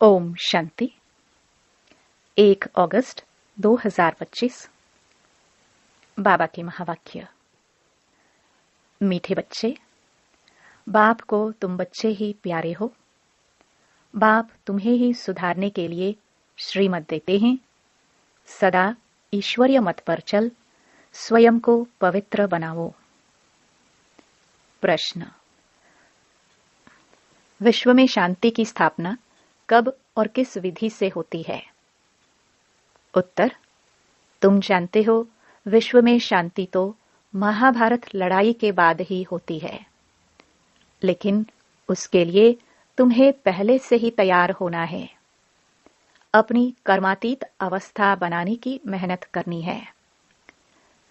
ओम शांति। 1 अगस्त 2025। बाबा के महावाक्य। मीठे बच्चे, बाप को तुम बच्चे ही प्यारे हो। बाप तुम्हें ही सुधारने के लिए श्रीमत देते हैं। सदा ईश्वरीय मत पर चल, स्वयं को पवित्र बनाओ। प्रश्न: विश्व में शांति की स्थापना कब और किस विधि से होती है? उत्तर: तुम जानते हो, विश्व में शांति तो महाभारत लड़ाई के बाद ही होती है, लेकिन उसके लिए तुम्हें पहले से ही तैयार होना है। अपनी कर्मातीत अवस्था बनाने की मेहनत करनी है।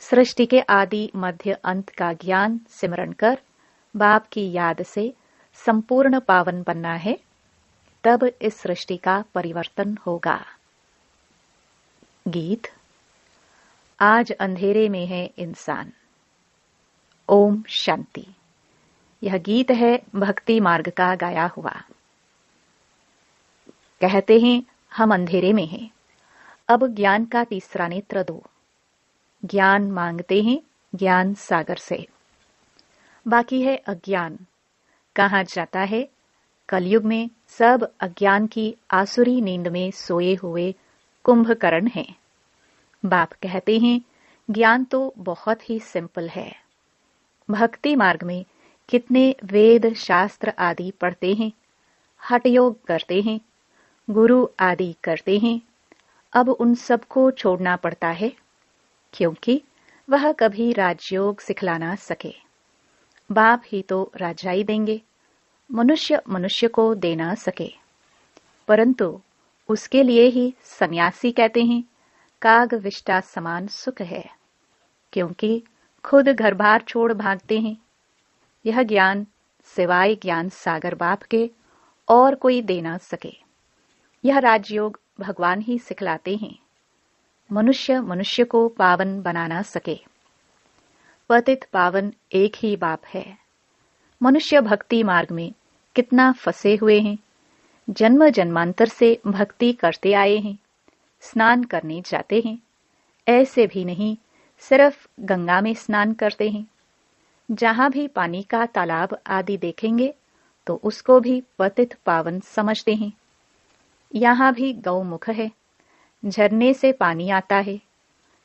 सृष्टि के आदि मध्य अंत का ज्ञान सिमरण कर बाप की याद से संपूर्ण पावन बनना है, तब इस सृष्टि का परिवर्तन होगा। गीत। आज अंधेरे में है इंसान। ओम शांति। यह गीत है भक्ति मार्ग का गाया हुआ। कहते हैं हम अंधेरे में हैं, अब ज्ञान का तीसरा नेत्र दो। ज्ञान मांगते हैं ज्ञान सागर से। बाकी है अज्ञान। कहाँ जाता है? कलयुग में सब अज्ञान की आसुरी नींद में सोए हुए कुंभकर्ण हैं। बाप कहते हैं ज्ञान तो बहुत ही सिंपल है। भक्ति मार्ग में कितने वेद शास्त्र आदि पढ़ते हैं, हठ योग करते हैं, गुरु आदि करते हैं। अब उन सबको छोड़ना पड़ता है, क्योंकि वह कभी राजयोग सिखला ना सके। बाप ही तो राजाई देंगे, मनुष्य मनुष्य को दे ना सके। परंतु उसके लिए ही सन्यासी कहते हैं काग विष्टा समान सुख है, क्योंकि खुद घर बार छोड़ भागते हैं। यह ज्ञान सिवाय ज्ञान सागर बाप के और कोई दे ना सके। यह राजयोग भगवान ही सिखलाते हैं। मनुष्य मनुष्य को पावन बना ना सके। पतित पावन एक ही बाप है। मनुष्य भक्ति मार्ग में कितना फंसे हुए हैं। जन्म जन्मांतर से भक्ति करते आए हैं, स्नान करने जाते हैं। ऐसे भी नहीं सिर्फ गंगा में स्नान करते हैं। जहां भी पानी का तालाब आदि देखेंगे तो उसको भी पतित पावन समझते हैं। यहाँ भी गौमुख है, झरने से पानी आता है।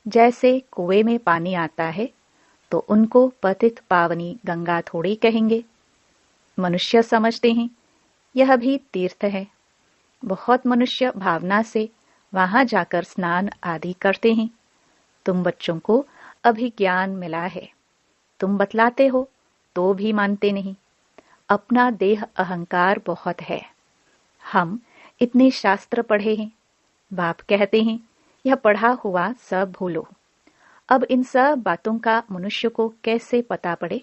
जैसे कुएं में पानी आता है तो उनको पतित पावनी गंगा थोड़ी कहेंगे। मनुष्य समझते हैं यह भी तीर्थ है। बहुत मनुष्य भावना से वहां जाकर स्नान आदि करते हैं। तुम बच्चों को अभी ज्ञान मिला है, तुम बतलाते हो तो भी मानते नहीं। अपना देह अहंकार बहुत है। हम इतने शास्त्र पढ़े हैं। बाप कहते हैं यह पढ़ा हुआ सब भूलो। अब इन सब बातों का मनुष्य को कैसे पता पड़े?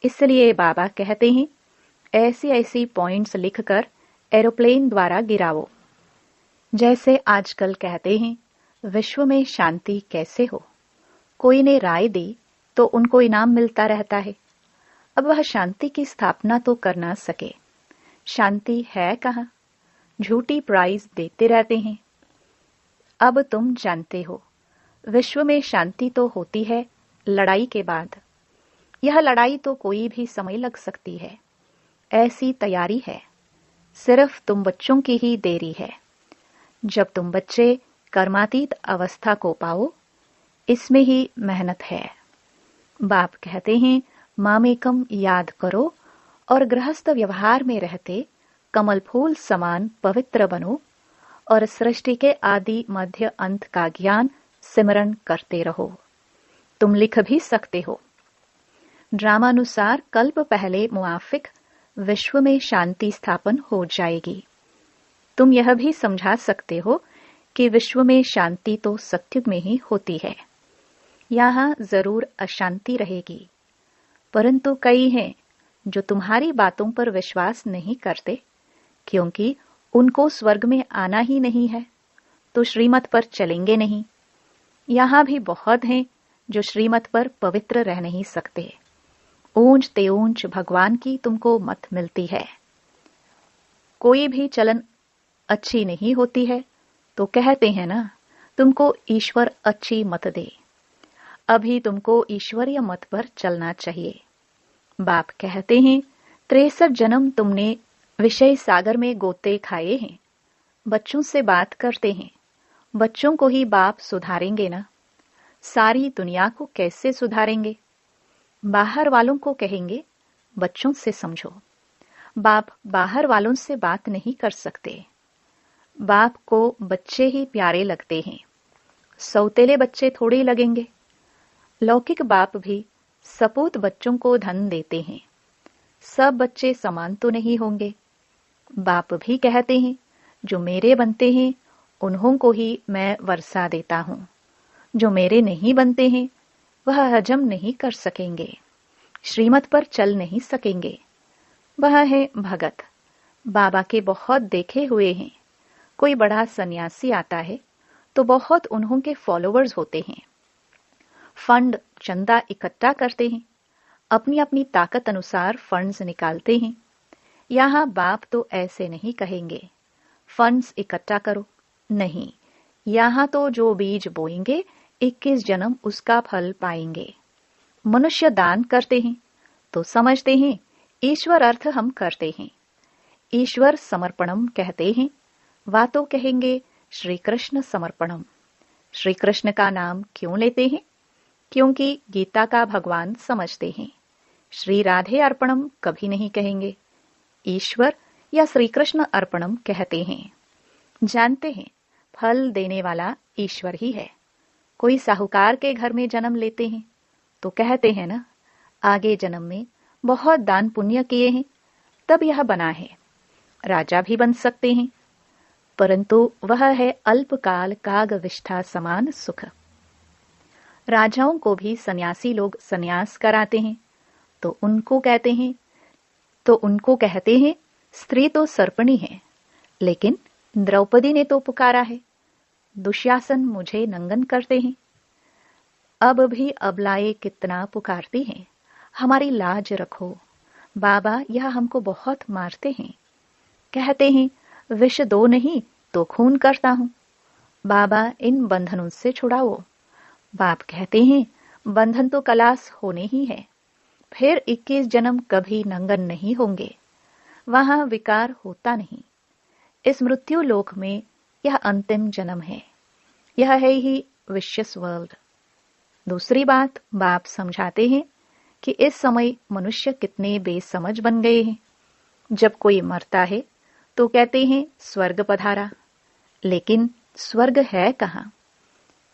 इसलिए बाबा कहते हैं ऐसी ऐसी पॉइंट्स लिखकर एरोप्लेन द्वारा गिराओ। जैसे आजकल कहते हैं विश्व में शांति कैसे हो। कोई ने राय दी तो उनको इनाम मिलता रहता है। अब वह शांति की स्थापना तो कर ना सके। शांति है कहाँ? झूठी प्राइज देते रहते हैं। अब तुम जानते हो विश्व में शांति तो होती है लड़ाई के बाद। यह लड़ाई तो कोई भी समय लग सकती है। ऐसी तैयारी है, सिर्फ तुम बच्चों की ही देरी है। जब तुम बच्चे कर्मातीत अवस्था को पाओ, इसमें ही मेहनत है। बाप कहते हैं मामेकम याद करो और गृहस्थ व्यवहार में रहते कमल फूल समान पवित्र बनो और सृष्टि के आदि मध्य अंत का ज्ञान सिमरण करते रहो। तुम लिख भी सकते हो। ड्रामानुसार कल्प पहले मुआफिक विश्व में शांति स्थापन हो जाएगी। तुम यह भी समझा सकते हो कि विश्व में शांति तो सत्युग में ही होती है। यहाँ जरूर अशांति रहेगी, परंतु कई हैं जो तुम्हारी बातों पर विश्वास नहीं करते, क्योंकि उनको स्वर्ग में आना ही नहीं है, तो श्रीमत पर चलेंगे नहीं। यहाँ भी बहुत हैं जो श्रीमत पर पवित्र रह नहीं सकते। ऊंच ते ऊंच भगवान की तुमको मत मिलती है। कोई भी चलन अच्छी नहीं होती है तो कहते हैं ना, तुमको ईश्वर अच्छी मत दे। अभी तुमको ईश्वरीय मत पर चलना चाहिए। बाप कहते हैं, 63 जन्म तुमने विषय सागर में गोते खाए हैं। बच्चों से बात करते हैं, बच्चों को ही बाप सुधारेंगे ना। सारी दुनिया को कैसे सुधारेंगे? बाहर वालों को कहेंगे, बच्चों से समझो। बाप बाहर वालों से बात नहीं कर सकते। बाप को बच्चे ही प्यारे लगते हैं, सौतेले बच्चे थोड़े लगेंगे। लौकिक बाप भी सपूत बच्चों को धन देते हैं। सब बच्चे समान तो नहीं होंगे। बाप भी कहते हैं, जो मेरे बनते हैं उन्हों को ही मैं वर्षा देता हूं। जो मेरे नहीं बनते हैं वह हजम नहीं कर सकेंगे, श्रीमत पर चल नहीं सकेंगे। वह है भगत। बाबा के बहुत देखे हुए हैं। कोई बड़ा सन्यासी आता है तो बहुत उन्हों के फॉलोवर्स होते हैं। फंड चंदा इकट्ठा करते हैं, अपनी अपनी ताकत अनुसार फंड्स निकालते हैं। यहाँ बाप तो ऐसे नहीं कहेंगे, फंड्स इकट्ठा करो। नहीं, यहाँ तो जो बीज बोएंगे 21 जन्म उसका फल पाएंगे। मनुष्य दान करते हैं तो समझते हैं ईश्वर अर्थ हम करते हैं। ईश्वर समर्पणम कहते हैं, वा तो कहेंगे श्री कृष्ण समर्पणम। श्री कृष्ण का नाम क्यों लेते हैं? क्योंकि गीता का भगवान समझते हैं। श्री राधे अर्पणम कभी नहीं कहेंगे, ईश्वर या श्री कृष्ण अर्पणम कहते हैं। जानते हैं फल देने वाला ईश्वर ही है। कोई साहूकार के घर में जन्म लेते हैं तो कहते हैं ना, आगे जन्म में बहुत दान पुण्य किए हैं तब यह बना है। राजा भी बन सकते हैं, परंतु वह है अल्पकाल कागविष्ठा समान सुख। राजाओं को भी सन्यासी लोग सन्यास कराते हैं तो उनको कहते हैं स्त्री तो सर्पणी है। लेकिन द्रौपदी ने तो पुकारा है, दुशासन मुझे नंगन करते हैं। अब भी अबलाएं कितना पुकारती हैं, हमारी लाज रखो। बाबा यह हमको बहुत मारते हैं। कहते हैं विष दो नहीं तो खून करता हूं। बाबा इन बंधनों से छुड़ाओ। बाप कहते हैं बंधन तो कलास होने ही है, फिर 21 जन्म कभी नंगन नहीं होंगे। वहां विकार होता नहीं। इस मृत्यु लोक में यह अंतिम जन्म है। यह है ही विशियस वर्ल्ड। दूसरी बात बाप समझाते हैं कि इस समय मनुष्य कितने बेसमझ बन गए हैं। जब कोई मरता है तो कहते हैं स्वर्ग पधारा, लेकिन स्वर्ग है कहाँ?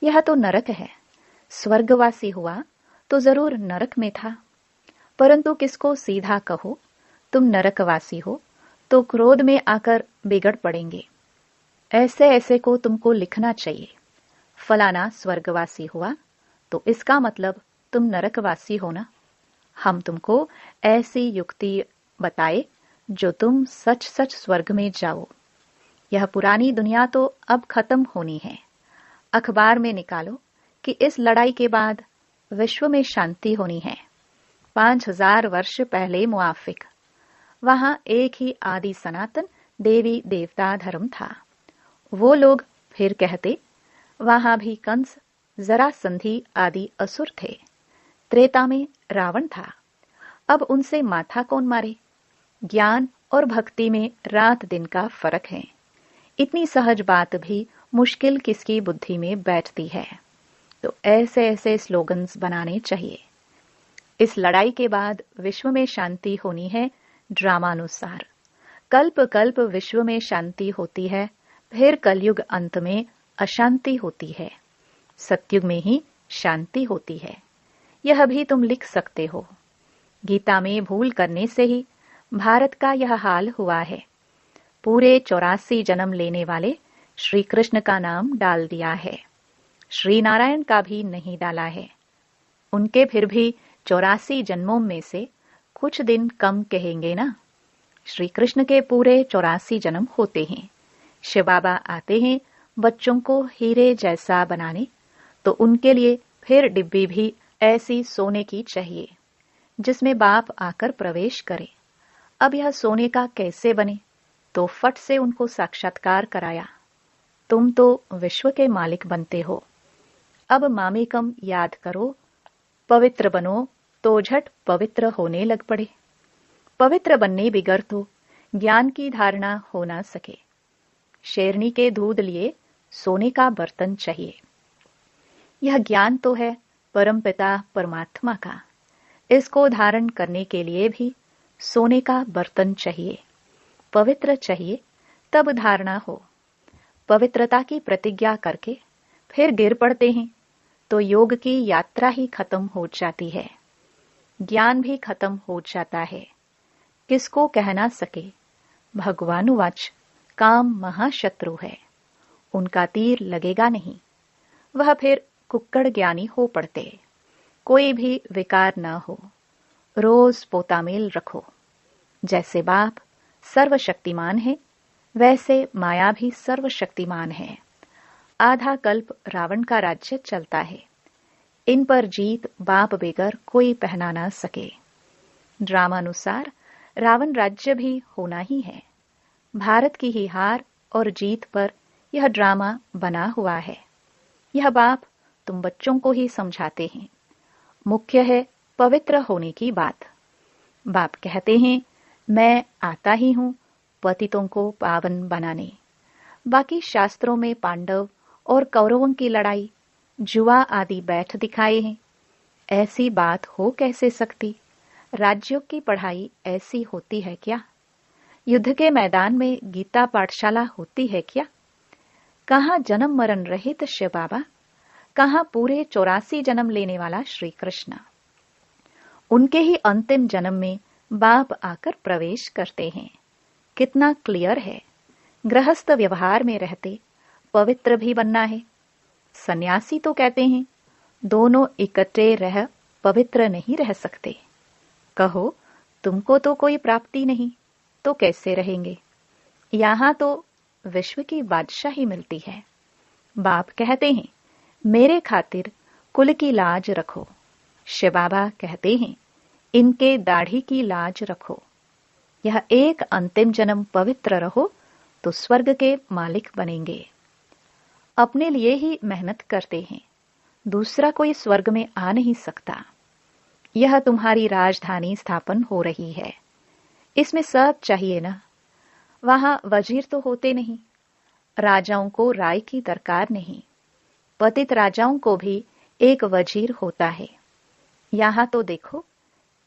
यह तो नरक है। स्वर्गवासी हुआ तो जरूर नरक में था। परंतु किसको सीधा कहो तुम नरकवासी हो तो क्रोध में आकर बिगड़ पड़ेंगे। ऐसे ऐसे को तुमको लिखना चाहिए। फलाना स्वर्गवासी हुआ तो इसका मतलब तुम नरकवासी हो ना। हम तुमको ऐसी युक्ति बताए जो तुम सच सच स्वर्ग में जाओ। यह पुरानी दुनिया तो अब खत्म होनी है। अखबार में निकालो कि इस लड़ाई के बाद विश्व में शांति होनी है। 5000 वर्ष पहले मुआफिक वहां एक ही आदि सनातन देवी देवता धर्म था। वो लोग फिर कहते वहां भी कंस जरासंधि आदि असुर थे। त्रेता में रावण था। अब उनसे माथा कौन मारे? ज्ञान और भक्ति में रात दिन का फर्क है। इतनी सहज बात भी मुश्किल किसकी बुद्धि में बैठती है। तो ऐसे ऐसे स्लोगन्स बनाने चाहिए। इस लड़ाई के बाद विश्व में शांति होनी है ड्रामानुसार। कल्प कल्प विश्व में शांति होती है, फिर कलयुग अंत में अशांति होती है। सतयुग में ही शांति होती है। यह भी तुम लिख सकते हो। गीता में भूल करने से ही भारत का यह हाल हुआ है। पूरे 84 जन्म लेने वाले श्री कृष्ण का नाम डाल दिया है, श्री नारायण का भी नहीं डाला है। उनके फिर भी 84 जन्मों में से कुछ दिन कम कहेंगे ना। श्री कृष्ण के पूरे 84 जन्म होते हैं। शिव बाबा आते हैं बच्चों को हीरे जैसा बनाने, तो उनके लिए फिर डिब्बी भी ऐसी सोने की चाहिए जिसमें बाप आकर प्रवेश करे। अब यह सोने का कैसे बने? तो फट से उनको साक्षात्कार कराया। तुम तो विश्व के मालिक बनते हो। अब मामेकम याद करो, पवित्र बनो, तो झट पवित्र होने लग पड़े। पवित्र बनने बिगर तो ज्ञान की धारणा हो ना सके। शेरनी के दूध लिए सोने का बर्तन चाहिए। यह ज्ञान तो है परमपिता परमात्मा का। इसको धारण करने के लिए भी सोने का बर्तन चाहिए, पवित्र चाहिए, तब धारणा हो। पवित्रता की प्रतिज्ञा करके फिर गिर पड़ते हैं तो योग की यात्रा ही खत्म हो जाती है, ज्ञान भी खत्म हो जाता है। किसको कह ना सके। भगवानुवाच, काम महाशत्रु है, उनका तीर लगेगा नहीं। वह फिर कुक्कड़ ज्ञानी हो पड़ते। कोई भी विकार न हो, रोज पोतामेल रखो। जैसे बाप सर्वशक्तिमान है, वैसे माया भी सर्वशक्तिमान है। आधा कल्प रावण का राज्य चलता है। इन पर जीत बाप बेगर कोई पहना ना सके। ड्रामानुसार रावण राज्य भी होना ही है। भारत की ही हार और जीत पर यह ड्रामा बना हुआ है। यह बाप तुम बच्चों को ही समझाते हैं। मुख्य है पवित्र होने की बात। बाप कहते हैं, मैं आता ही हूं पतितों को पावन बनाने। बाकी शास्त्रों में पांडव और कौरवों की लड़ाई, जुआ आदि बैठ दिखाए हैं। ऐसी बात हो कैसे सकती। राज्यों की पढ़ाई ऐसी होती है क्या? युद्ध के मैदान में गीता पाठशाला होती है क्या? कहाँ जन्म मरण रहित शिव बाबा, कहाँ पूरे 84 जन्म लेने वाला श्री कृष्ण। उनके ही अंतिम जन्म में बाप आकर प्रवेश करते हैं। कितना क्लियर है। गृहस्थ व्यवहार में रहते पवित्र भी बनना है। सन्यासी तो कहते हैं दोनों इकट्ठे रह पवित्र नहीं रह सकते। कहो तुमको तो कोई प्राप्ति नहीं, तो कैसे रहेंगे? यहां तो विश्व की बादशाही मिलती है। बाप कहते हैं, मेरे खातिर कुल की लाज रखो। शिव बाबा कहते हैं, इनके दाढ़ी की लाज रखो। यह एक अंतिम जन्म पवित्र रहो तो स्वर्ग के मालिक बनेंगे। अपने लिए ही मेहनत करते हैं, दूसरा कोई स्वर्ग में आ नहीं सकता। यह तुम्हारी राजधानी स्थापन हो रही है, इसमें सब चाहिए ना। वहां वजीर तो होते नहीं, राजाओं को राय की दरकार नहीं। पतित राजाओं को भी एक वजीर होता है। यहां तो देखो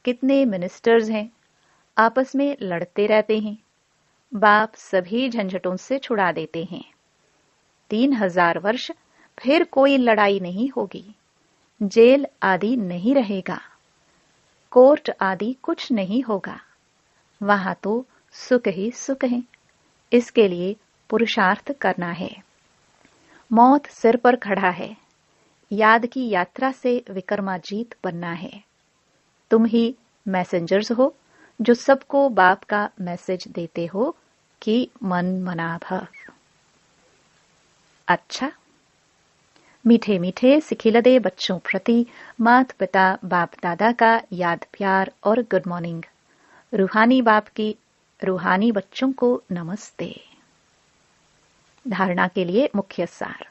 कितने मिनिस्टर्स हैं, आपस में लड़ते रहते हैं। बाप सभी झंझटों से छुड़ा देते हैं। 3000 वर्ष फिर कोई लड़ाई नहीं होगी, जेल आदि नहीं रहेगा, कोर्ट आदि कुछ नहीं होगा। वहां तो सुख ही सुख है। इसके लिए पुरुषार्थ करना है। मौत सिर पर खड़ा है। याद की यात्रा से विक्रमाजीत बनना है। तुम ही मैसेंजर्स हो जो सबको बाप का मैसेज देते हो कि मन मना भव। अच्छा, मीठे मीठे सिखिलदे बच्चों प्रति मात पिता बाप दादा का याद प्यार और गुड मॉर्निंग। रूहानी बाप की रूहानी बच्चों को नमस्ते। धारणा के लिए मुख्य सार।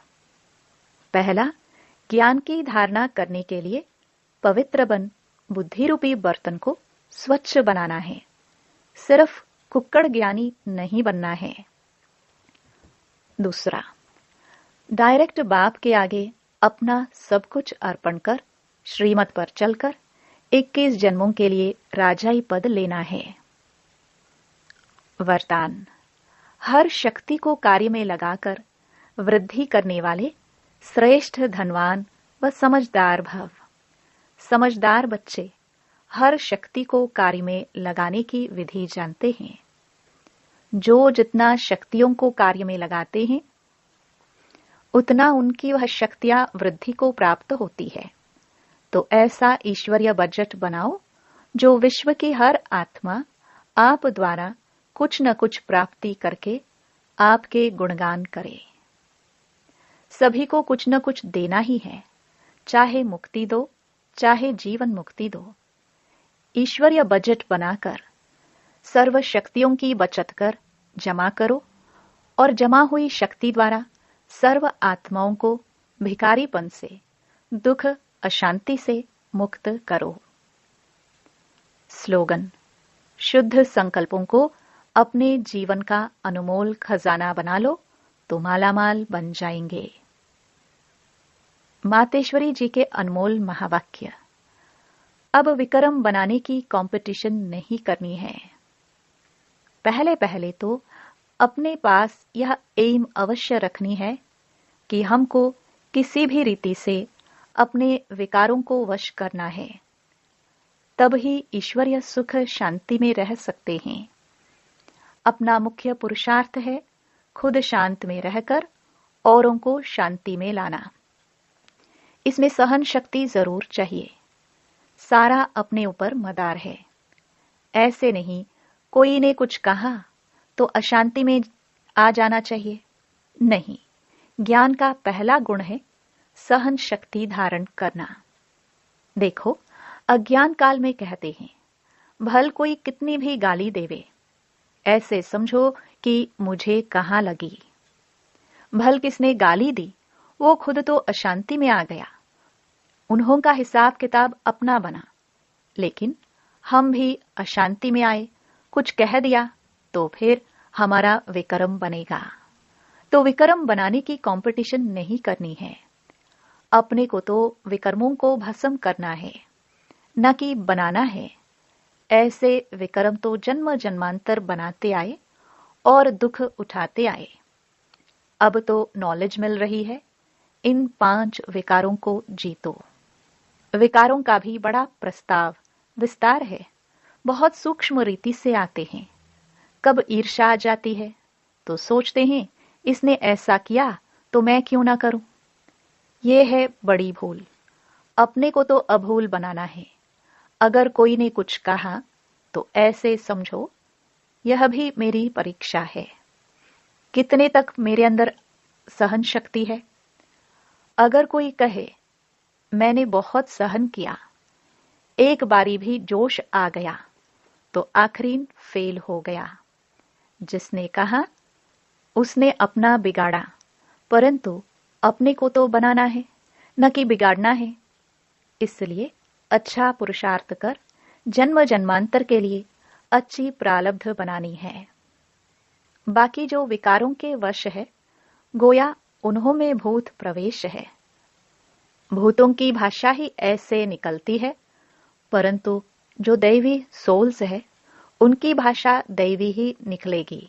पहला, ज्ञान की धारणा करने के लिए पवित्र बन बुद्धि रूपी बर्तन को स्वच्छ बनाना है। सिर्फ कुक्कड़ ज्ञानी नहीं बनना है। दूसरा, डायरेक्ट बाप के आगे अपना सब कुछ अर्पण कर श्रीमत पर चलकर 21 जन्मों के लिए राजाई पद लेना है। वरदान, हर शक्ति को कार्य में लगाकर वृद्धि करने वाले श्रेष्ठ धनवान व समझदार भव। समझदार बच्चे हर शक्ति को कार्य में लगाने की विधि जानते हैं। जो जितना शक्तियों को कार्य में लगाते हैं, उतना उनकी वह शक्तियां वृद्धि को प्राप्त होती है। तो ऐसा ईश्वरीय बजट बनाओ जो विश्व की हर आत्मा आप द्वारा कुछ न कुछ प्राप्ति करके आपके गुणगान करे। सभी को कुछ न कुछ देना ही है, चाहे मुक्ति दो, चाहे जीवन मुक्ति दो। ईश्वरीय बजट बनाकर सर्व शक्तियों की बचत कर जमा करो और जमा हुई शक्ति द्वारा सर्व आत्माओं को भिखारीपन से, दुख, अशांति से मुक्त करो। स्लोगन: शुद्ध संकल्पों को अपने जीवन का अनमोल खजाना बना लो तो मालामाल बन जाएंगे। मातेश्वरी जी के अनमोल महावाक्य। अब विक्रम बनाने की कंपटीशन नहीं करनी है। पहले पहले तो अपने पास यह एम अवश्य रखनी है कि हमको किसी भी रीति से अपने विकारों को वश करना है, तब ही ईश्वरीय सुख शांति में रह सकते हैं। अपना मुख्य पुरुषार्थ है खुद शांत में रहकर औरों को शांति में लाना। इसमें सहन शक्ति जरूर चाहिए। सारा अपने ऊपर मदार है। ऐसे नहीं कोई ने कुछ कहा तो अशांति में आ जाना चाहिए। नहीं, ज्ञान का पहला गुण है सहन शक्ति धारण करना। देखो, अज्ञान काल में कहते हैं, भल कोई कितनी भी गाली देवे, ऐसे समझो कि मुझे कहां लगी। भल किसने गाली दी, वो खुद तो अशांति में आ गया। उन्हों का हिसाब किताब अपना बना, लेकिन हम भी अशांति में आए, कुछ कह दिया तो फिर हमारा विक्रम बनेगा। तो विक्रम बनाने की कंपटीशन नहीं करनी है। अपने को तो विक्रमों को भस्म करना है, न कि बनाना है। ऐसे विक्रम तो जन्म जन्मांतर बनाते आए और दुख उठाते आए। अब तो नॉलेज मिल रही है, इन 5 विकारों को जीतो। विकारों का भी बड़ा प्रस्ताव विस्तार है, बहुत सूक्ष्म रीति से आते हैं। कब ईर्ष्या आ जाती है तो सोचते हैं इसने ऐसा किया तो मैं क्यों ना करूं। ये है बड़ी भूल। अपने को तो अभूल बनाना है। अगर कोई ने कुछ कहा तो ऐसे समझो यह भी मेरी परीक्षा है, कितने तक मेरे अंदर सहन शक्ति है। अगर कोई कहे मैंने बहुत सहन किया, एक बारी भी जोश आ गया तो आखिरीन फेल हो गया। जिसने कहा उसने अपना बिगाड़ा, परंतु अपने को तो बनाना है, न कि बिगाड़ना है। इसलिए अच्छा पुरुषार्थ कर जन्म जन्मांतर के लिए अच्छी प्रारब्ध बनानी है। बाकी जो विकारों के वश है, गोया उन्हों में भूत प्रवेश है। भूतों की भाषा ही ऐसे निकलती है, परंतु जो दैवी सोल्स है उनकी भाषा दैवी ही निकलेगी।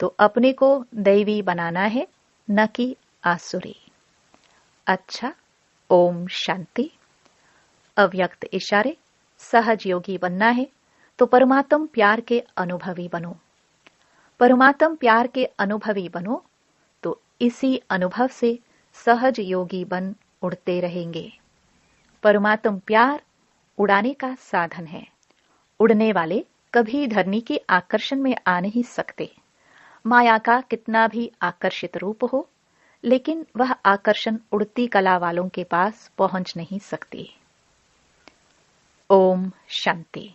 तो अपने को दैवी बनाना है, न कि आसुरी। अच्छा, ओम शांति। अव्यक्त इशारे। सहज योगी बनना है तो परमात्म प्यार के अनुभवी बनो। परमात्म प्यार के अनुभवी बनो तो इसी अनुभव से सहज योगी बन उड़ते रहेंगे। परमात्म प्यार उड़ाने का साधन है। उड़ने वाले कभी धरनी के आकर्षण में आ नहीं सकते। माया का कितना भी आकर्षित रूप हो, लेकिन वह आकर्षण उड़ती कला वालों के पास पहुंच नहीं सकती। ओम शांति।